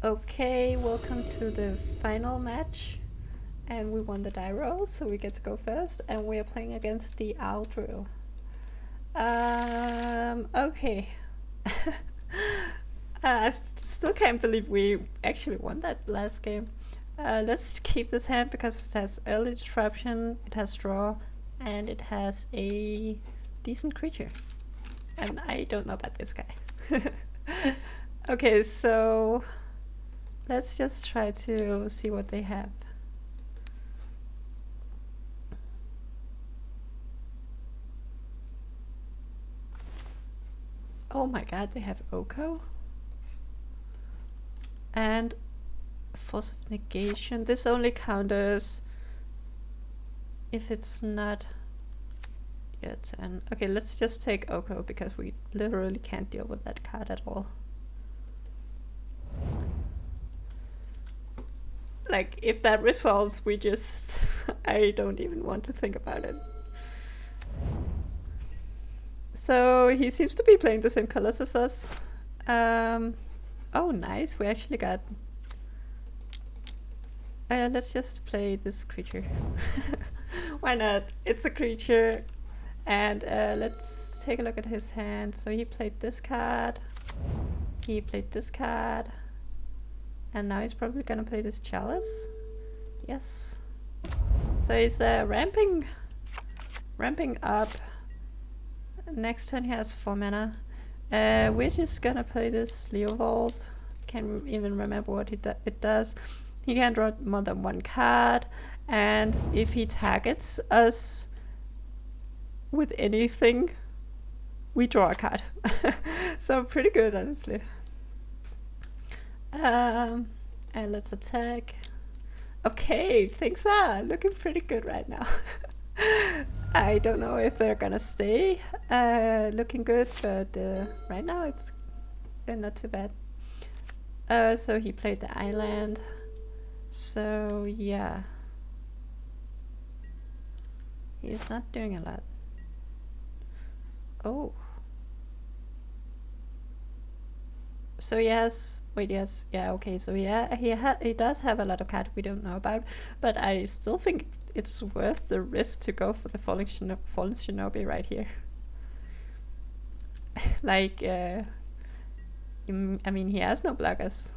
Okay, welcome to the final match. And we won the die roll, so we get to go first. And we are playing against the Aldril. Okay. I still can't believe we actually won that last game. Let's keep this hand because it has early disruption, it has draw, and it has a decent creature. And I don't know about this guy. Okay, so let's just try to see what they have. Oh my god, they have Oko. And Force of Negation. This only counters if it's not your turn. Okay, let's just take Oko because we literally can't deal with that card at all. Like, if that resolves, we just... I don't even want to think about it. So, he seems to be playing the same colors as us. Oh, nice. We actually got... let's just play this creature. Why not? It's a creature. And let's take a look at his hand. So he played this card. He played this card. And now he's probably gonna play this Chalice. Yes. So he's ramping up. Next turn he has 4 mana. We're just gonna play this Leovold. Can't even remember what it does. He can draw more than 1 card, and if he targets us with anything, we draw a card. So pretty good, honestly. And let's attack. Okay, things are looking pretty good right now. I don't know if they're gonna stay looking good, but right now they're not too bad. So he played the island. So yeah, he's not doing a lot. Oh. So yes, wait, yes, yeah, okay. So yeah, he does have a lot of cards we don't know about, but I still think it's worth the risk to go for the Fallen Shinobi right here. Like, I mean, he has no blockers.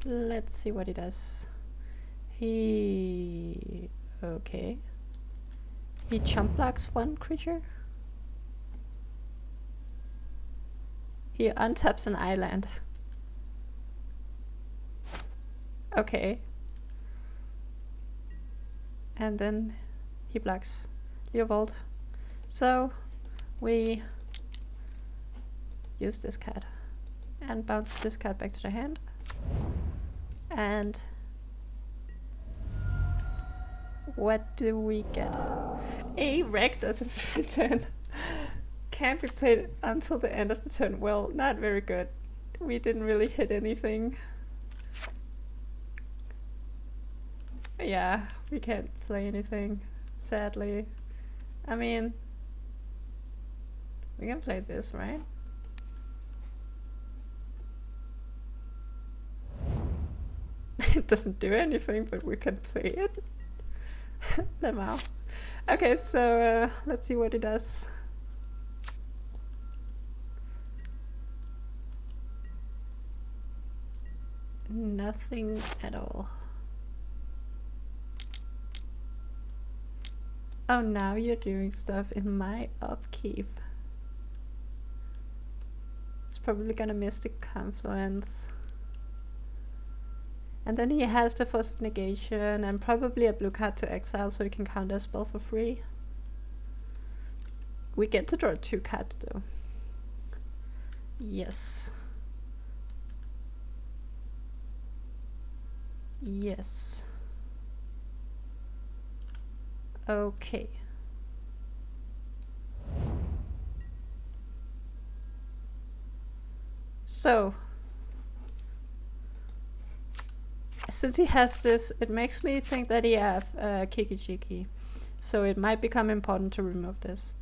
Let's see what he does. Okay. He chump blocks 1 creature. He untaps an island. Okay. And then he blocks Leovold. So we use this card and bounce this card back to the hand. And what do we get? A Rakdos is return. Can't be played until the end of the turn. Well, not very good. We didn't really hit anything. Yeah, we can't play anything, sadly. I mean, we can play this, right? It doesn't do anything, but we can play it. Lemao. Okay, so let's see what it does. Nothing at all. Oh, now you're doing stuff in my upkeep. It's probably gonna miss the Confluence. And then he has the Force of Negation and probably a blue card to exile so he can counter a spell for free. We get to draw 2 cards though. Yes. Yes. Okay. So, since he has this, it makes me think that he have Kiki-Jiki. So it might become important to remove this.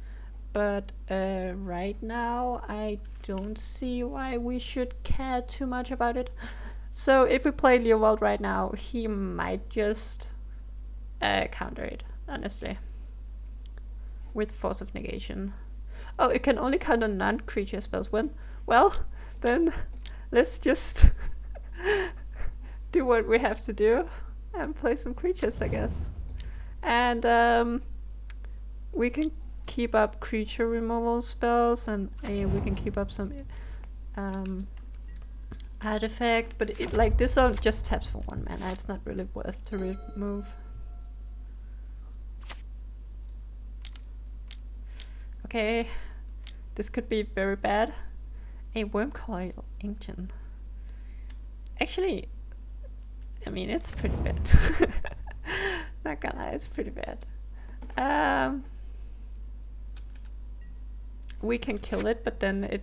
but right now I don't see why we should care too much about it. So if we play Leovold right now, he might just counter it, honestly, with Force of Negation. Oh, it can only counter non-creature spells. Well, then let's just do what we have to do and play some creatures, I guess. And we can keep up creature removal spells, and we can keep up some artifact, but like this all just taps for 1 mana. It's not really worth to remove. Okay, this could be very bad. A Wormcoil Ancient. Actually, I mean, it's pretty bad. Not gonna lie, it's pretty bad. We can kill it, but then it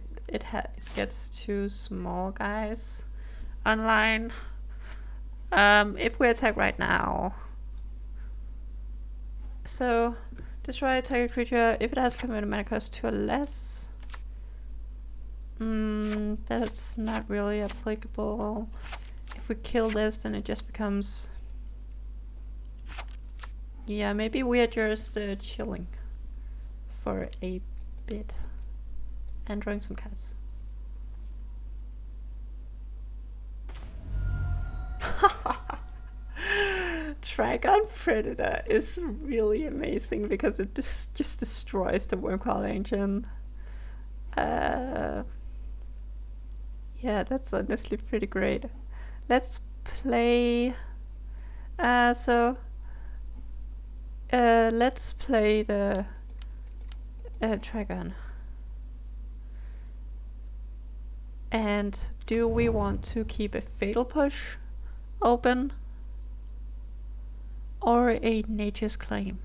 gets 2 small guys online. If we attack right now, so destroy target creature if it has converted mana cost 2 or less. That's not really applicable. If we kill this, then it just becomes... Yeah, maybe we are just chilling for a bit and drawing some cards. Trigon Predator is really amazing because it just destroys the Wormcoil Ancient. Yeah, that's honestly pretty great. Let's play... let's play the Trigon. And do we want to keep a Fatal Push open or a Nature's Claim?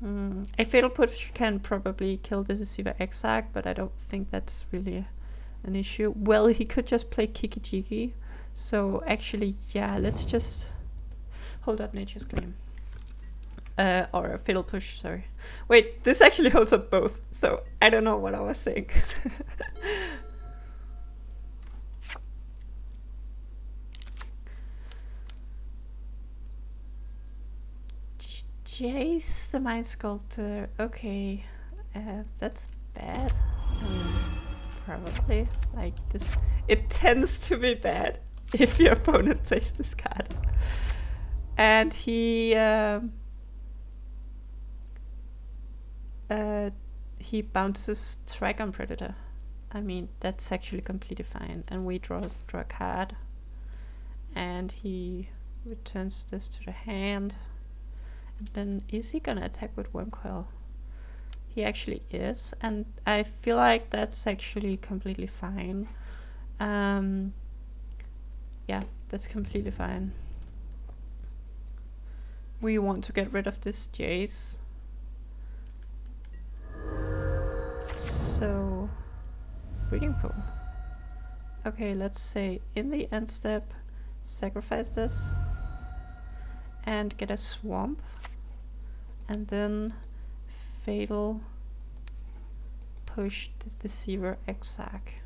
A Fatal Push can probably kill the Deceiver Exarch, but I don't think that's really an issue. Well, he could just play Kiki-Jiki. So actually, yeah, let's just hold up Nature's Claim. Or a Fatal Push, sorry. Wait, this actually holds up both, so I don't know what I was saying. Jace the Mind Sculptor. Okay, that's bad. Probably. Like this. It tends to be bad if your opponent plays this card. And he bounces Trigon Predator. I mean, that's actually completely fine. And we draw a card. And he returns this to the hand. And then is he gonna attack with Wormcoil? He actually is, and I feel like that's actually completely fine. Yeah, that's completely fine. We want to get rid of this Jace. So, Breeding Pool. Okay, let's say in the end step, sacrifice this and get a Swamp. And then Fatal Push the Deceiver Exarch.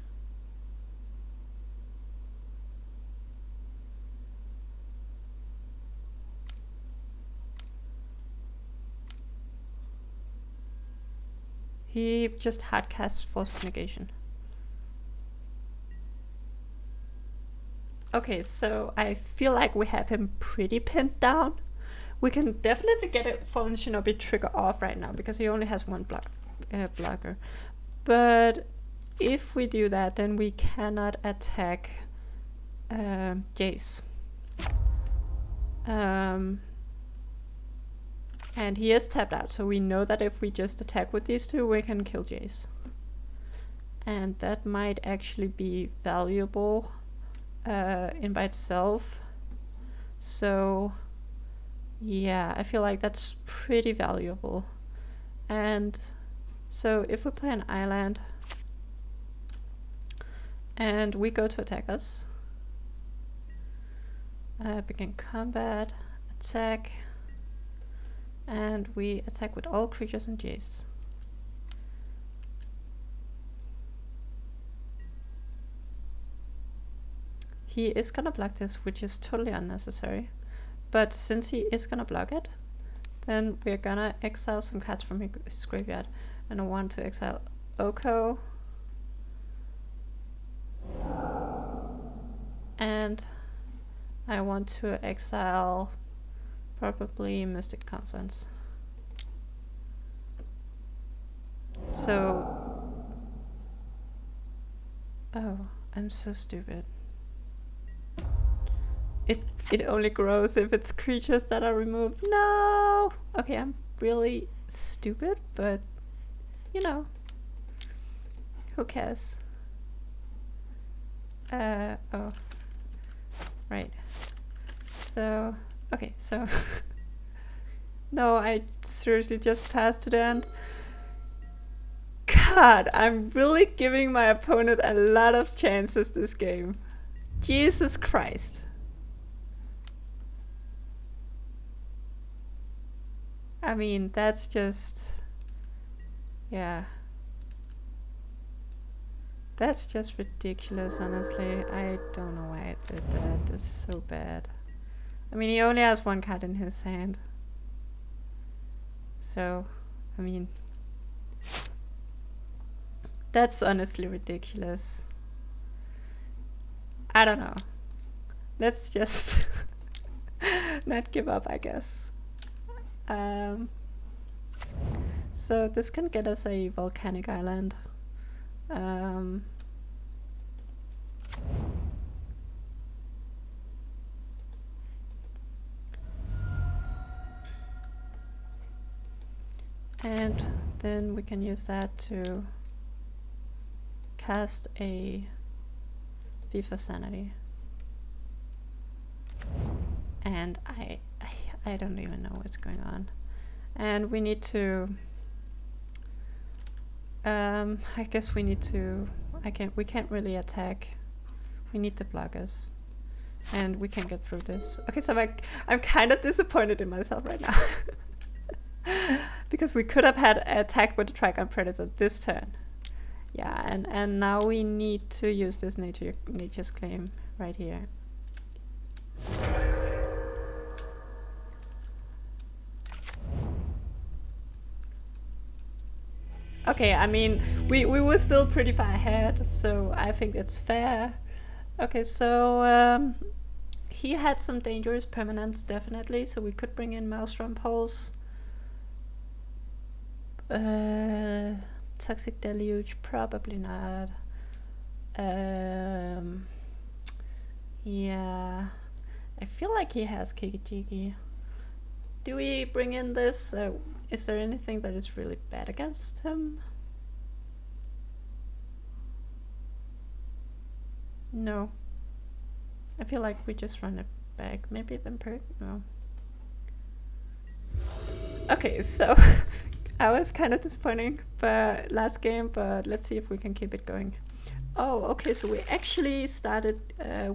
He just hardcasts Force of Negation. Okay, so I feel like we have him pretty pinned down. We can definitely get a Fallen Shinobi trigger off right now because he only has 1 blocker. But if we do that, then we cannot attack Jace. And he is tapped out, so we know that if we just attack with these 2, we can kill Jace. And that might actually be valuable in by itself. So yeah, I feel like that's pretty valuable. And so if we play an island and we go to attack us, begin combat, attack, And we attack with all creatures and Jace. He is gonna block this, which is totally unnecessary. But since he is gonna block it, then we're gonna exile some cards from his graveyard. And I want to exile Oko. And I want to exile probably Mystic Confluence. So... Oh, I'm so stupid. It only grows if it's creatures that are removed. No! Okay, I'm really stupid, but you know, who cares? Oh, right. So, okay, so no, I seriously just passed to the end. God, I'm really giving my opponent a lot of chances this game. Jesus Christ. I mean, that's just... yeah. That's just ridiculous, honestly. I don't know why I did that. That's so bad. I mean, he only has one card in his hand. So, I mean... that's honestly ridiculous. I don't know. Let's just not give up, I guess. So this can get us a volcanic island. And then we can use that to cast a FIFA Sanity. And I don't even know what's going on. And we need to... I guess we need to... we can't really attack. We need to block us. And we can get through this. Okay, so I'm kind of disappointed in myself right now. Because we could have had attacked with the Trigon Predator this turn. Yeah, and now we need to use this Nature's Claim right here. Okay, I mean, we were still pretty far ahead, so I think it's fair. Okay, so he had some dangerous permanents, definitely, so we could bring in Maelstrom Pulse. Toxic Deluge, probably not. Yeah, I feel like he has Kiki-Jiki. Do we bring in this? Is there anything that is really bad against him? No. I feel like we just run it back. Maybe Vampiric? No. Okay, so I was kind of disappointing last game, but let's see if we can keep it going. Oh, okay, so we actually started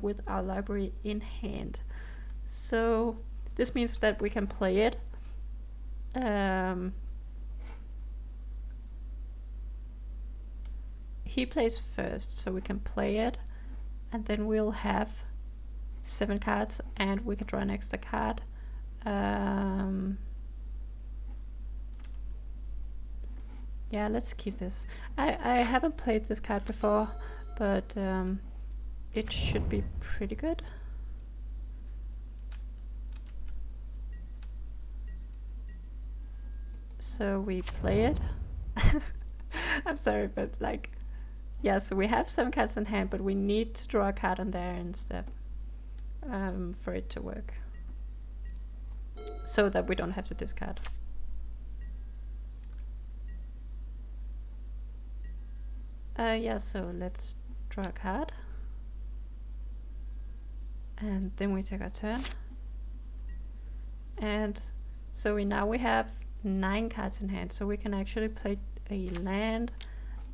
with our library in hand. So this means that we can play it. He plays first, so we can play it, and then we'll have 7 cards, and we can draw an extra card. Yeah, let's keep this. I haven't played this card before, but it should be pretty good. So we play it. I'm sorry, but like, yeah, so we have 7 cards in hand, but we need to draw a card on there instead for it to work. So that we don't have to discard. Yeah, so let's draw a card. And then we take our turn. And so now we have 9 cards in hand, so we can actually play a land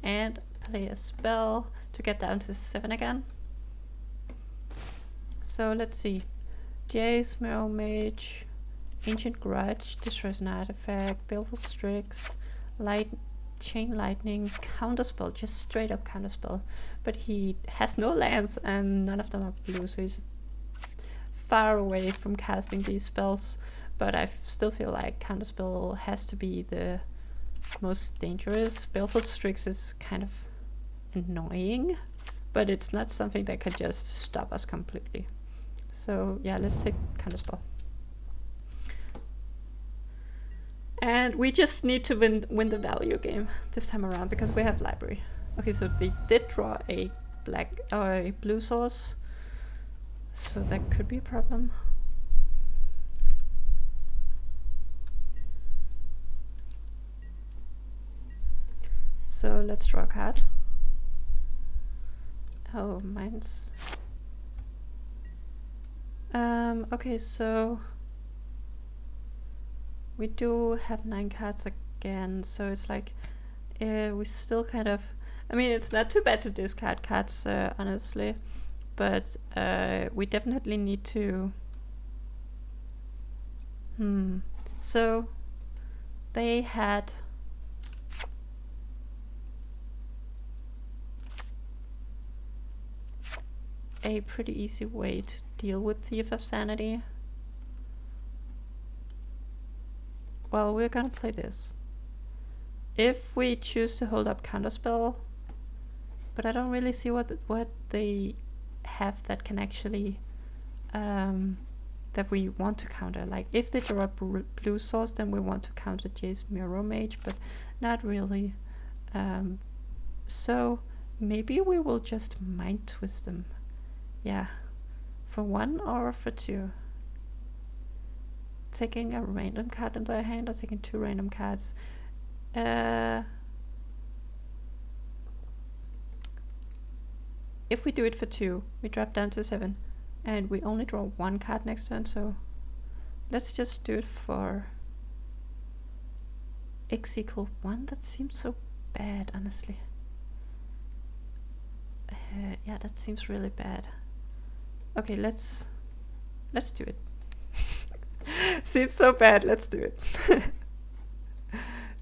and play a spell to get down to 7 again. So let's see. Jace, Merrow Mage, Ancient Grudge, destroys an artifact, Baleful Strix, Chain Lightning, Counterspell, just straight up Counterspell. But he has no lands and none of them are blue, so he's far away from casting these spells. But I still feel like Counterspell has to be the most dangerous. Baleful Strix is kind of annoying, but it's not something that can just stop us completely. So yeah, let's take Counterspell. And we just need to win the value game this time around because we have library. Okay, so they did draw a blue source, so that could be a problem. So let's draw a card. Oh, mine's... okay, so we do have 9 cards again, so it's like we still kind of... I mean, it's not too bad to discard cards, honestly, but we definitely need to... So they had... a pretty easy way to deal with Thief of Sanity. Well, we're gonna play this. If we choose to hold up Counterspell, but I don't really see what they have that can actually that we want to counter. Like if they draw a blue source, then we want to counter Jace Mirror Mage, but not really. So maybe we will just Mind Twist them. Yeah, for 1 or for 2. Taking a random card into our hand or taking 2 random cards. If we do it for 2, we drop down to 7, and we only draw 1 card next turn, so let's just do it for x equal 1. That seems so bad, honestly. Yeah, that seems really bad. Okay, let's do it. Seems so bad, let's do it.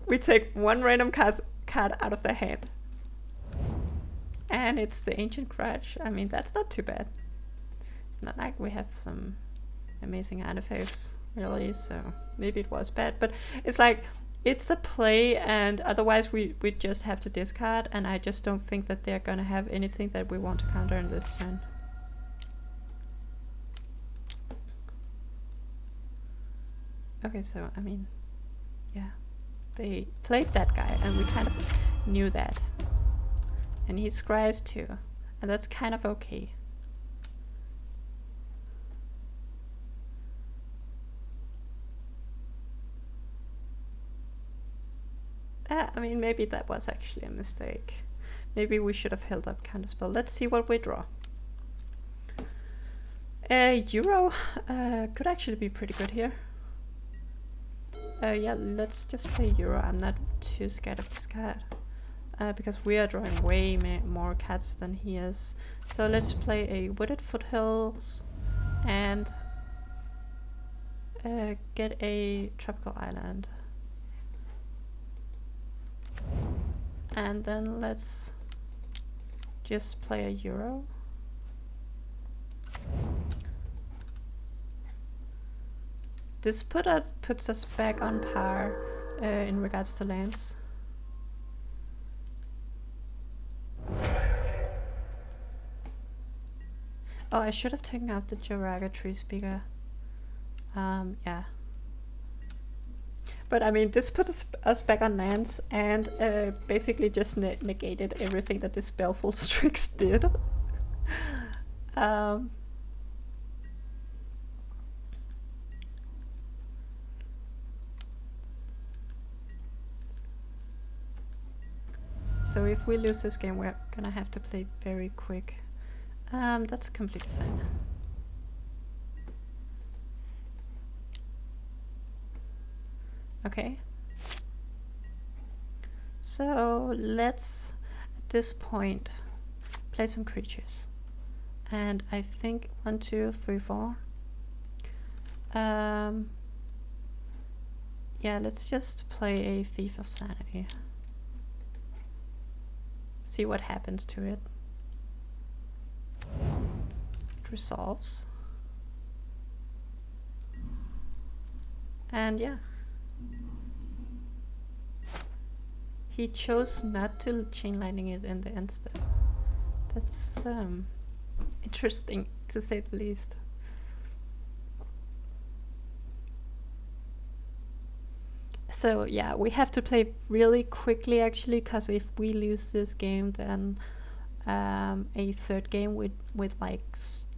We take 1 random card out of the hand. And it's the Ancient Grudge. I mean, that's not too bad. It's not like we have some amazing artifacts, really, so maybe it was bad. But it's like, it's a play, and otherwise we just have to discard, and I just don't think that they're gonna have anything that we want to counter in this turn. Okay, so, I mean, yeah. They played that guy, and we kind of knew that. And he scries too, and that's kind of okay. I mean, maybe that was actually a mistake. Maybe we should have held up Counterspell. Let's see what we draw. Euro could actually be pretty good here. Yeah, let's just play Euro. I'm not too scared of this card. Because we are drawing way more cards than he is. So let's play a Wooded Foothills and get a Tropical Island. And then let's just play a Euro. This puts us back on par in regards to lands. Oh, I should have taken out the Joraga Treespeaker. Yeah. But I mean, this puts us back on lands and basically just negated everything that this Baleful Strix did. So if we lose this game, we're gonna have to play very quick. That's completely fine. Okay. So let's, at this point, play some creatures. And I think 1, 2, 3, 4. Yeah, let's just play a Thief of Sanity. See what happens to it. It resolves. And yeah. He chose not to chain lightning it in the end step. That's interesting, to say the least. So yeah, we have to play really quickly actually, because if we lose this game, then a third game with like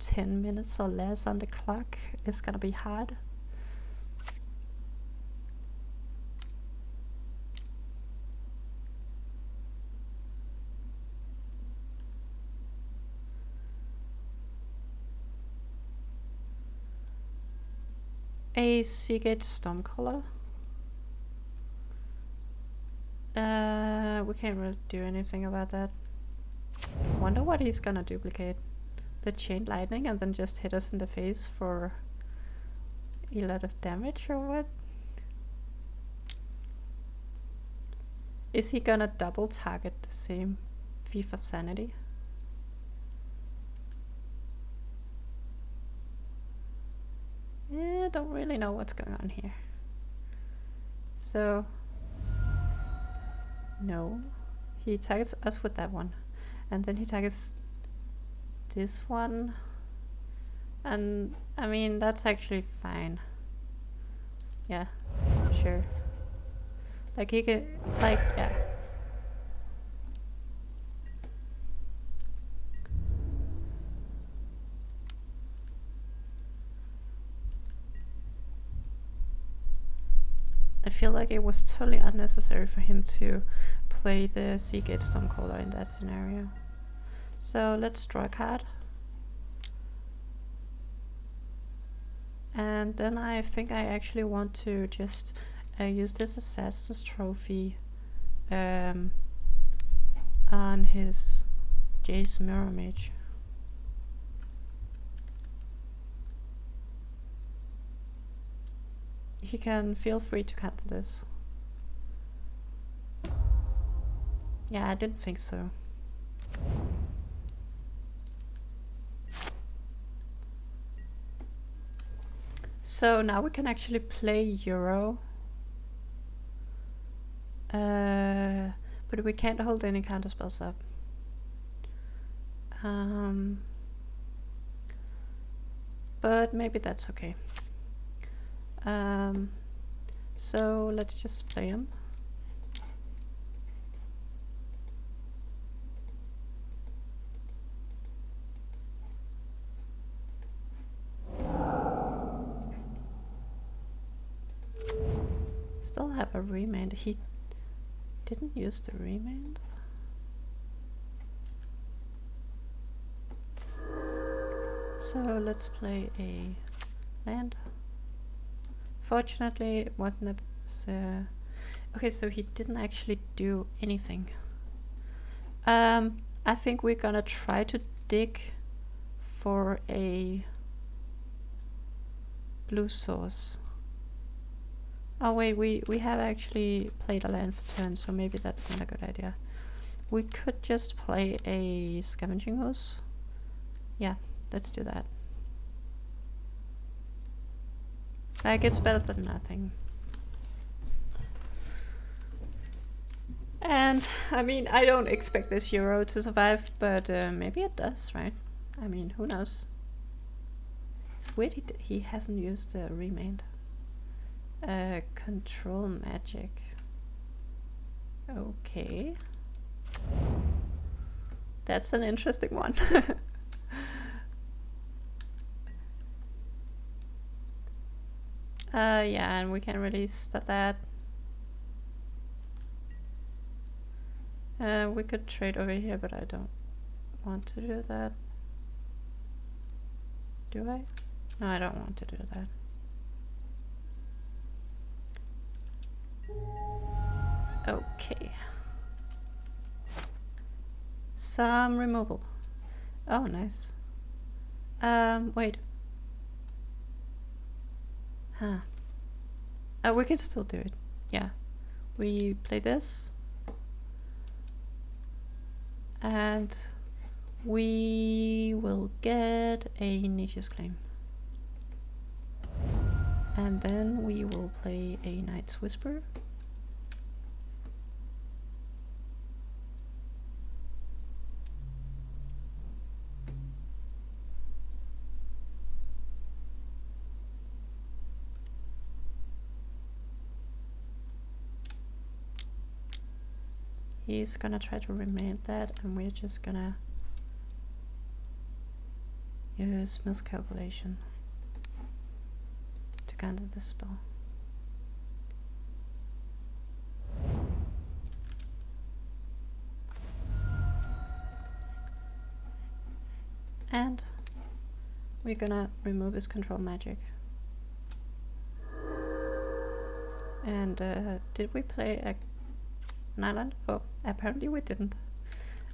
10 minutes or less on the clock is gonna be hard. A Seagate Stormcaller. We can't really do anything about that. Wonder what he's gonna duplicate. The chain lightning and then just hit us in the face for a lot of damage, or what? Is he gonna double target the same Thief of Sanity? Yeah, don't really know what's going on here. So no, he targets us with that one, and then he targets this one, and I mean that's actually fine. Yeah, sure. Like he could, like, yeah. I feel like it was totally unnecessary for him to play the Seagate Stormcaller in that scenario. So let's draw a card. And then I think I actually want to just use this Assassin's Trophy on his Jace Mirror Mage. He can feel free to counter this. Yeah, I didn't think so. So now we can actually play Euro. But we can't hold any counter spells up. But maybe that's okay. So let's just play him. Still have a remand. He didn't use the remand. So let's play a land. Fortunately, it wasn't a... okay, so he didn't actually do anything. I think we're gonna try to dig for a blue source. Oh wait, we have actually played a land for turn, so maybe that's not a good idea. We could just play a Scavenging Ooze. Yeah, let's do that. Like, it's better than nothing. And, I mean, I don't expect this Euro to survive, but maybe it does, right? I mean, who knows? It's weird he hasn't used the remand. Control magic. Okay. That's an interesting one. Yeah, and we can release that. We could trade over here, but I don't want to do that. Do I? No, I don't want to do that. Okay. Some removal. Oh, nice. Wait. Huh. We can still do it. Yeah. We play this. And we will get a Nature's Claim. And then we will play a Night's Whisper. He's gonna try to remand that, and we're just gonna use miscalculation to counter this spell. And we're gonna remove his control magic. And did we play an island? Oh, apparently we didn't.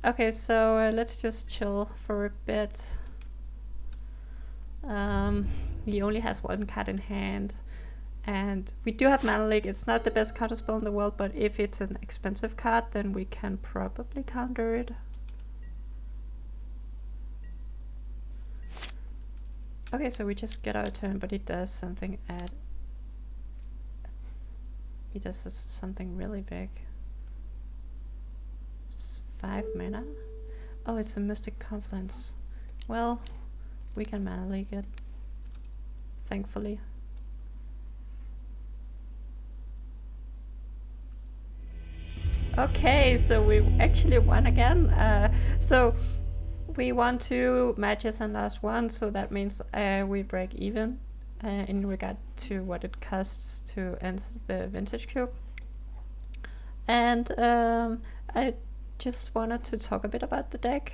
Okay, so let's just chill for a bit. He only has one card in hand, and we do have Mana Leak. It's not the best counter spell in the world, but if it's an expensive card, then we can probably counter it. Okay, so we just get our turn, but it does something it does something really big. It's 5 mana. Oh, it's a Mystic Confluence. Well, we can Mana Leak it, thankfully. Okay, so we actually won again. So we won 2 matches and lost 1, so that means we break even in regard to what it costs to enter the Vintage Cube. And I just wanted to talk a bit about the deck.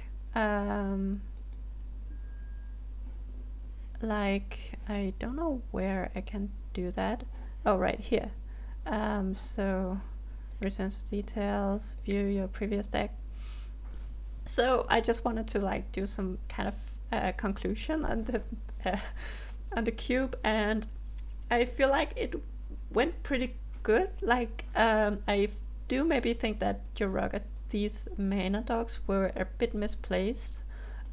Like, I don't know where I can do that. Oh, right here. So return to details, view your previous deck. So I just wanted to like do some kind of conclusion on the cube, and I feel like it went pretty good. Like I do maybe think that Joraga, these mana dogs were a bit misplaced.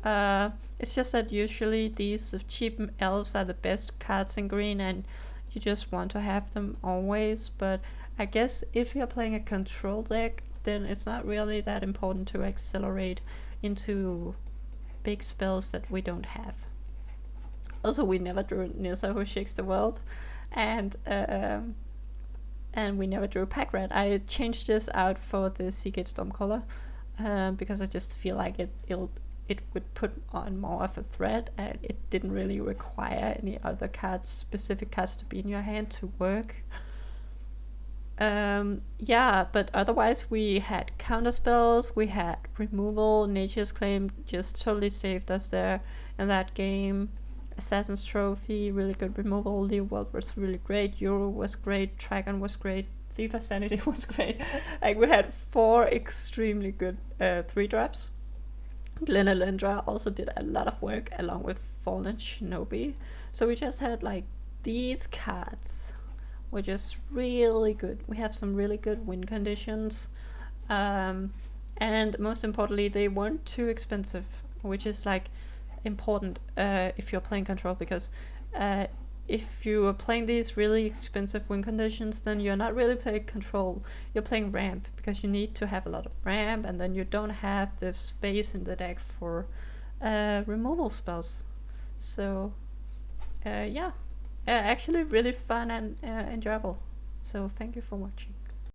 It's just that usually these cheap elves are the best cards in green, and you just want to have them always. But I guess if you're playing a control deck, then it's not really that important to accelerate into big spells that we don't have. Also, we never drew Nissa Who Shakes the World, and we never drew Pack Rat. I changed this out for the Seagate Stormcaller because I just feel like it would put on more of a threat, and it didn't really require any other cards, specific cards, to be in your hand to work. Yeah, but otherwise we had counter spells, we had removal. Nature's Claim just totally saved us there in that game. Assassin's Trophy, really good removal. Leo World was really great. Euro was great. Dragon was great. Thief of Sanity was great. Like, we had 4 extremely good 3-drops. Glenelendra also did a lot of work along with Fallen Shinobi. So we just had like these cards were just really good. We have some really good win conditions, and most importantly, they weren't too expensive, which is like important if you're playing control, because if you are playing these really expensive win conditions, then you're not really playing control, you're playing ramp, because you need to have a lot of ramp, and then you don't have the space in the deck for removal spells. So yeah, actually really fun and enjoyable. So thank you for watching.